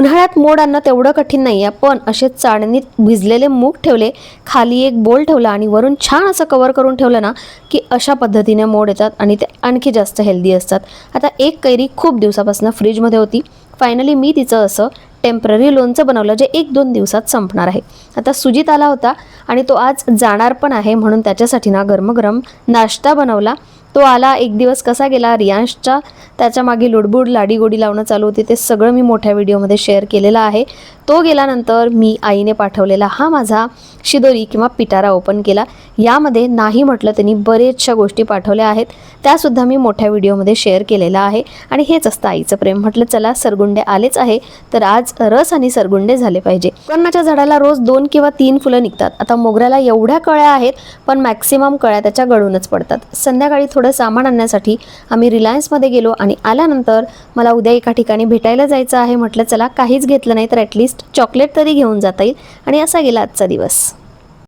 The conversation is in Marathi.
उन्हाळ्यात मोड आणणं तेवढं कठीण नाही आहे, पण असे चाळणीत भिजलेले मूग ठेवले, खाली एक बोल ठेवला आणि वरून छान असं कवर करून ठेवलं ना की अशा पद्धतीने मोड येतात आणि ते आणखी जास्त हेल्दी असतात. आता एक कैरी खूप दिवसापासून फ्रीजमध्ये होती. फायनली मी तिचं असं टेम्पररी लोणचं बनवलं जे 1-2 दिवसात संपणार आहे. आता सुजित आला होता आणि तो आज जाणार पण आहे, म्हणून त्याच्यासाठी ना गरम नाश्ता बनवला. तो आला, एक दिवस कसा गेला रियांशचा, त्याच्या मागे लुडबुड लाडीगोडी लावणं चालू होती, ते सगळं मी मोठ्या व्हिडिओमध्ये शेअर केलेलं आहे. तो गेल्यानंतर मी आईने पाठवलेला हा माझा शिदोरी किंवा पिटारा ओपन केला. यामध्ये नाही म्हटलं त्यांनी बरेचशा गोष्टी पाठवल्या आहेत, त्यासुद्धा मी मोठ्या व्हिडिओमध्ये शेअर केलेला आहे. आणि हेच असतं आईचं प्रेम. म्हटलं चला सरगुंडे आलेच आहे तर आज रस आणि सरगुंडे झाले पाहिजे. मोगऱ्याच्या झाडाला रोज 2 किंवा 3 फुलं निघतात. आता मोगऱ्याला एवढ्या कळ्या आहेत, पण मॅक्सिमम कळ्या त्याच्या गळूनच पडतात. संध्याकाळी थोडं सामान आणण्यासाठी आम्ही रिलायन्समध्ये गेलो आणि आल्यानंतर मला उद्या एका ठिकाणी भेटायला जायचं आहे. म्हटलं चला काहीच घेतलं नाही तर ॲटलिस्ट चॉकलेट तरी घेऊन जाता येईल. आणि असा गेला आजचा दिवस.